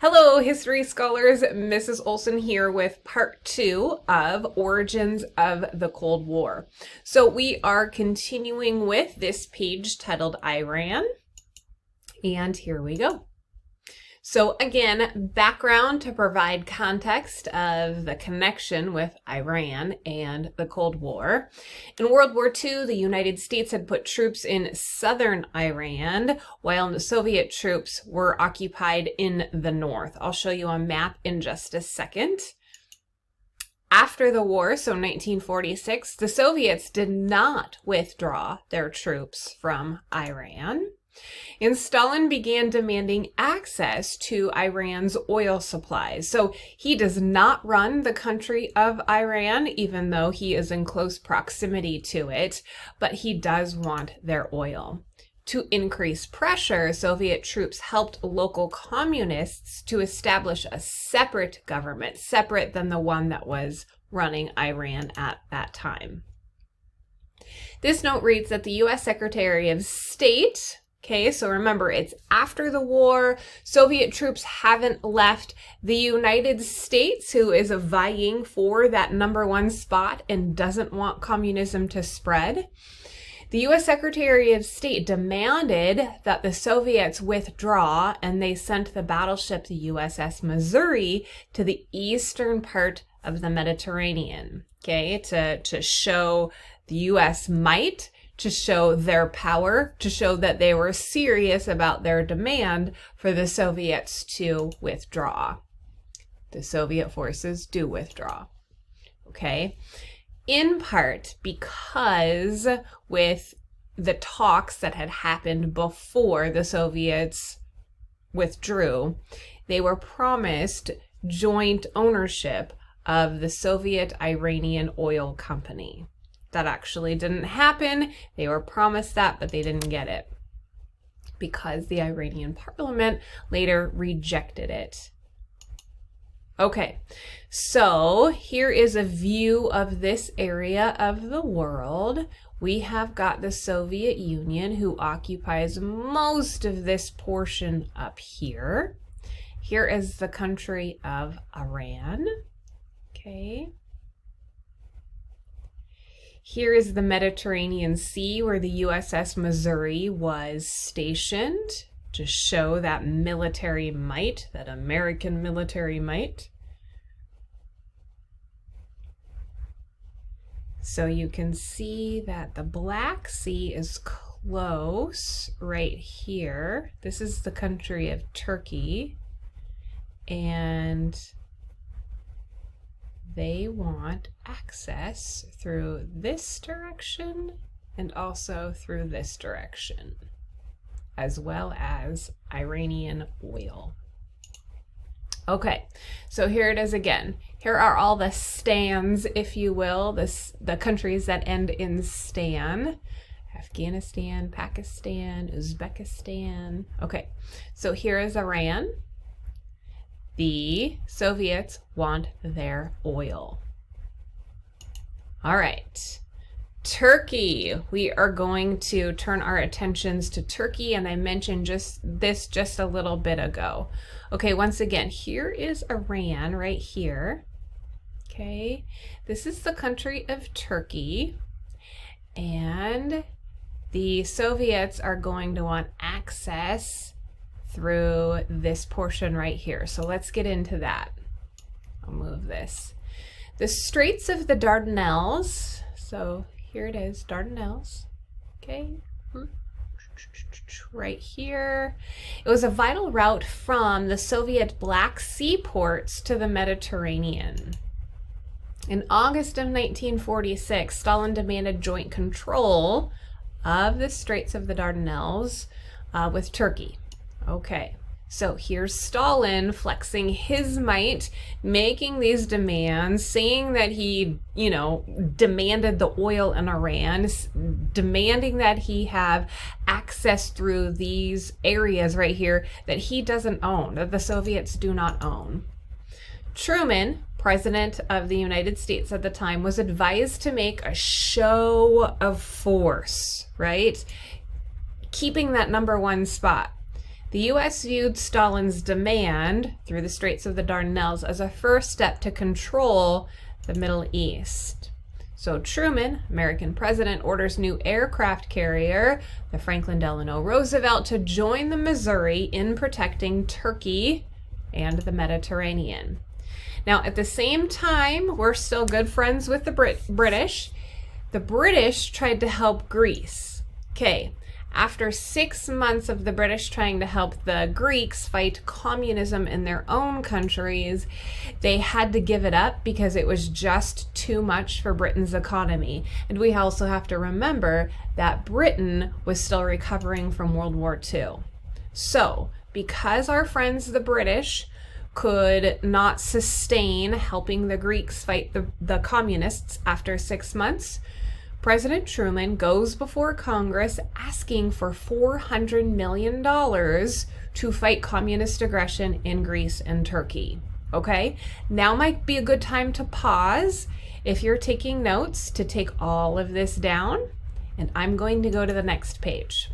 Hello, history scholars. Mrs. Olson here with part 2 of Origins of the Cold War. So we are continuing with this page titled Iran, and here we go. So again, background to provide context of the connection with Iran and the Cold War. In World War II, the United States had put troops in southern Iran, while the Soviet troops were occupied in the north. I'll show you a map in just a second. After the war, so 1946, the Soviets did not withdraw their troops from Iran. And Stalin began demanding access to Iran's oil supplies. So he does not run the country of Iran, even though he is in close proximity to it, but he does want their oil. To increase pressure, Soviet troops helped local communists to establish a separate government, separate than the one that was running Iran at that time. This note reads that the U.S. Secretary of State, okay, so remember, it's after the war. Soviet troops haven't left the United States, who is vying for that #1 spot and doesn't want communism to spread. The U.S. Secretary of State demanded that the Soviets withdraw, and they sent the battleship, the USS Missouri, to the eastern part of the Mediterranean, okay, to show the U.S. might, to show their power, to show that they were serious about their demand for the Soviets to withdraw. The Soviet forces do withdraw, okay? In part because with the talks that had happened before the Soviets withdrew, they were promised joint ownership of the Soviet Iranian Oil Company. That actually didn't happen. They were promised that, but they didn't get it because the Iranian parliament later rejected it. Okay, so here is a view of this area of the world. We have got the Soviet Union, who occupies most of this portion up here. Here is the country of Iran. Okay. Here is the Mediterranean Sea where the USS Missouri was stationed to show that military might, that American military might. So you can see that the Black Sea is close right here. This is the country of Turkey, and they want access through this direction and also through this direction, as well as Iranian oil. Okay, so here it is again. Here are all the stans, if you will, the countries that end in stan. Afghanistan, Pakistan, Uzbekistan. Okay, so here is Iran. The Soviets want their oil. All right, Turkey. We are going to turn our attentions to Turkey, and I mentioned just a little bit ago. Okay, once again, here is Iran right here. Okay, this is the country of Turkey, and the Soviets are going to want access through this portion right here. So let's get into that. I'll move this. The Straits of the Dardanelles. So here it is, Dardanelles. Okay. Right here. It was a vital route from the Soviet Black Sea ports to the Mediterranean. In August of 1946, Stalin demanded joint control of the Straits of the Dardanelles with Turkey. Okay, so here's Stalin flexing his might, making these demands, saying that he, demanded the oil in Iran, demanding that he have access through these areas right here that he doesn't own, that the Soviets do not own. Truman, president of the United States at the time, was advised to make a show of force, right? Keeping that #1 spot. The U.S. viewed Stalin's demand through the Straits of the Dardanelles as a first step to control the Middle East. So Truman, American president, orders new aircraft carrier, the Franklin Delano Roosevelt, to join the Missouri in protecting Turkey and the Mediterranean. Now, at the same time, we're still good friends with the British. The British tried to help Greece. Okay, after 6 months of the British trying to help the Greeks fight communism in their own countries, they had to give it up because it was just too much for Britain's economy. And we also have to remember that Britain was still recovering from World War II. So, because our friends the British could not sustain helping the Greeks fight the communists after 6 months, President Truman goes before Congress asking for $400 million to fight communist aggression in Greece and Turkey. Okay, now might be a good time to pause if you're taking notes to take all of this down, and I'm going to go to the next page.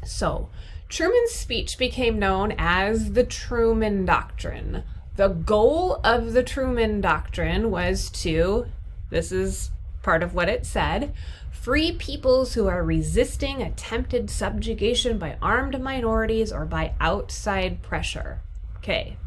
So, Truman's speech became known as the Truman Doctrine. The goal of the Truman Doctrine was to, this is part of what it said, free peoples who are resisting attempted subjugation by armed minorities or by outside pressure. Okay.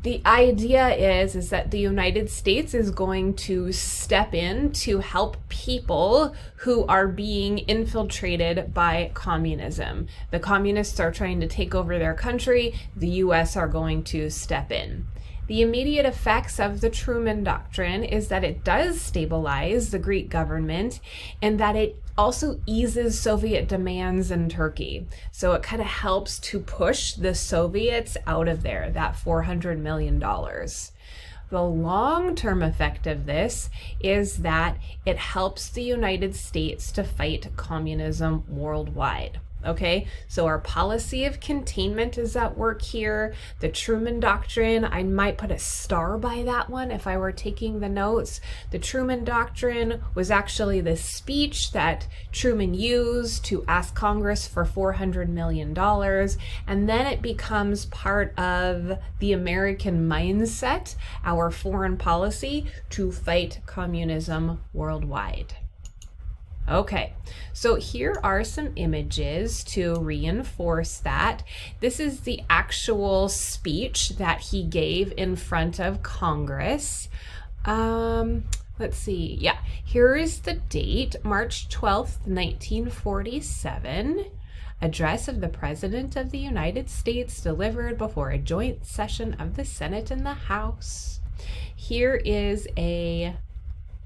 The idea is that the United States is going to step in to help people who are being infiltrated by communism. The communists are trying to take over their country. The U.S. are going to step in. The immediate effects of the Truman Doctrine is that it does stabilize the Greek government and that it also eases Soviet demands in Turkey. So it kind of helps to push the Soviets out of there, that $400 million. The long-term effect of this is that it helps the United States to fight communism worldwide. Okay, so our policy of containment is at work here. The Truman Doctrine, I might put a star by that one if I were taking the notes. The Truman Doctrine was actually the speech that Truman used to ask Congress for $400 million, and then it becomes part of the American mindset, our foreign policy, to fight communism worldwide. Okay, so here are some images to reinforce that. This is the actual speech that he gave in front of Congress. Let's see. Yeah, here is the date, March 12th, 1947. Address of the President of the United States delivered before a joint session of the Senate and the House. Here is a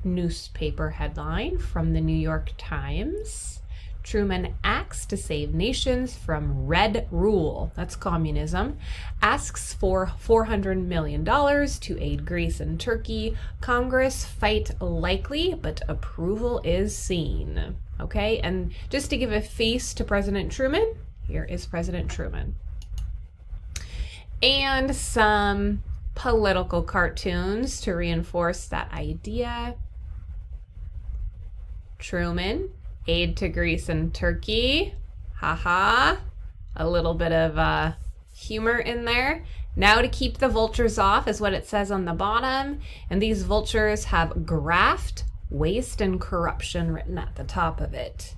newspaper headline from the New York Times. Truman acts to save nations from red rule, that's communism, asks for $400 million to aid Greece and Turkey. Congress fight likely, but approval is seen. Okay, and just to give a face to President Truman, here is President Truman. And some political cartoons to reinforce that idea. Truman, aid to Greece and Turkey. Haha. A little bit of humor in there. Now to keep the vultures off is what it says on the bottom. And these vultures have graft, waste, and corruption written at the top of it.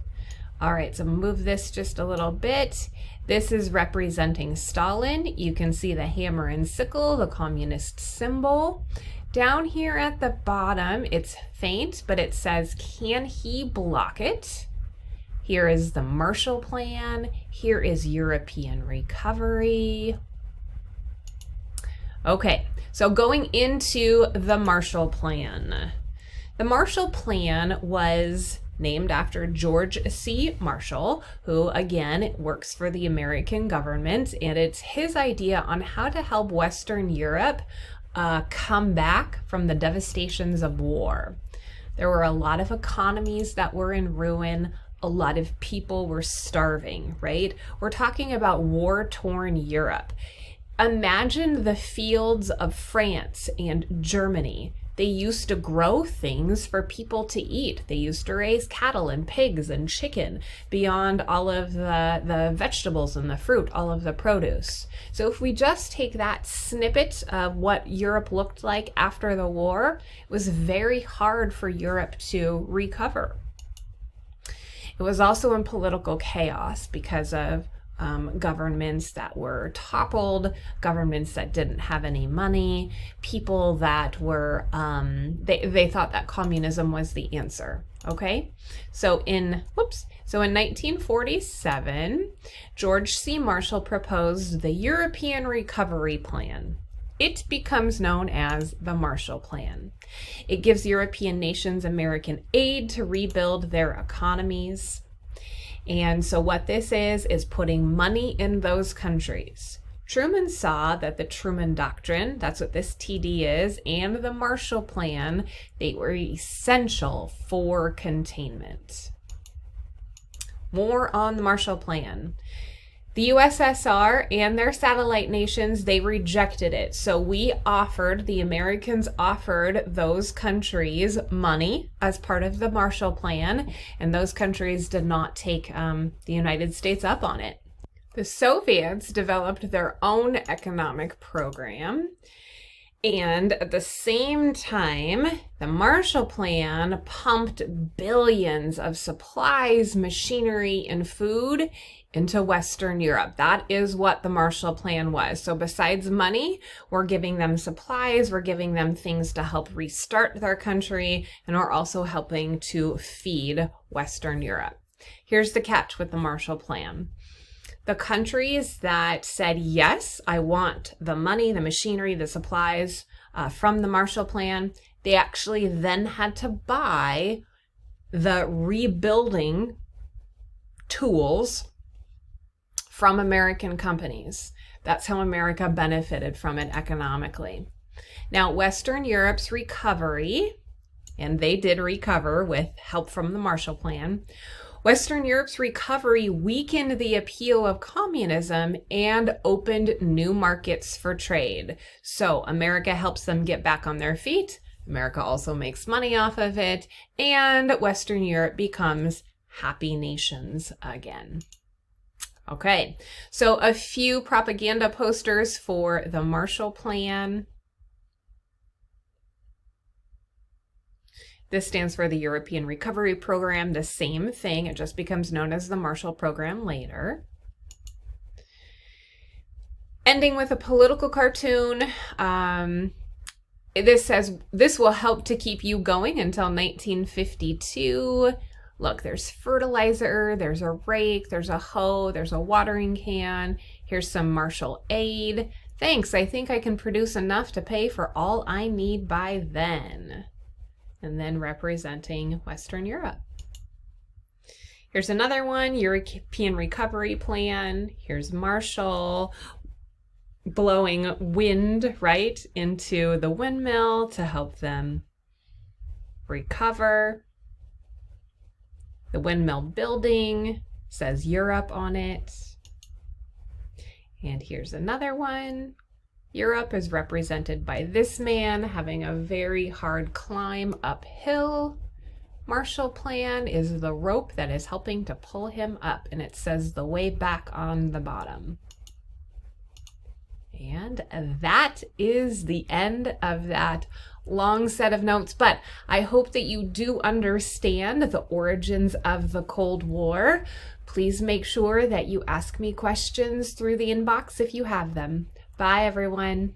All right, so move this just a little bit. This is representing Stalin. You can see the hammer and sickle, the communist symbol. Down here at the bottom, it's faint, but it says, can he block it? Here is the Marshall Plan. Here is European recovery. Okay, so going into the Marshall Plan. The Marshall Plan was named after George C. Marshall, who again works for the American government, and it's his idea on how to help Western Europe come back from the devastations of war. There were a lot of economies that were in ruin. A lot of people were starving, right? We're talking about war-torn Europe. Imagine the fields of France and Germany. They used to grow things for people to eat. They used to raise cattle and pigs and chicken beyond all of the vegetables and the fruit, all of the produce. So if we just take that snippet of what Europe looked like after the war, it was very hard for Europe to recover. It was also in political chaos because of governments that were toppled, governments that didn't have any money, people that were, they thought that communism was the answer, okay? So in 1947, George C. Marshall proposed the European Recovery Plan. It becomes known as the Marshall Plan. It gives European nations American aid to rebuild their economies. And so what this is putting money in those countries. Truman saw that the Truman Doctrine, that's what this TD is, and the Marshall Plan, they were essential for containment. More on the Marshall Plan. The USSR and their satellite nations, they rejected it. So the Americans offered those countries money as part of the Marshall Plan, and those countries did not take the United States up on it. The Soviets developed their own economic program, and at the same time, the Marshall Plan pumped billions of supplies, machinery, and food into Western Europe. That is what the Marshall Plan was. So besides money, we're giving them supplies, we're giving them things to help restart their country, and we're also helping to feed Western Europe. Here's the catch with the Marshall Plan. The countries that said, yes, I want the money, the machinery, the supplies from the Marshall Plan, they actually then had to buy the rebuilding tools from American companies. That's how America benefited from it economically. Now, Western Europe's recovery, and they did recover with help from the Marshall Plan, Western Europe's recovery weakened the appeal of communism and opened new markets for trade. So America helps them get back on their feet. America also makes money off of it, and Western Europe becomes happy nations again. Okay, so a few propaganda posters for the Marshall Plan. This stands for the European Recovery Program, the same thing. It just becomes known as the Marshall Program later. Ending with a political cartoon. This says, this will help to keep you going until 1952. Look, there's fertilizer, there's a rake, there's a hoe, there's a watering can. Here's some Marshall aid. Thanks, I think I can produce enough to pay for all I need by then. And then representing Western Europe. Here's another one, European Recovery Plan. Here's Marshall blowing wind right into the windmill to help them recover. The windmill building says Europe on it. And here's another one. Europe is represented by this man having a very hard climb uphill. Marshall Plan is the rope that is helping to pull him up, and it says the way back on the bottom. And that is the end of that long set of notes, but I hope that you do understand the origins of the Cold War. Please make sure that you ask me questions through the inbox if you have them. Bye, everyone.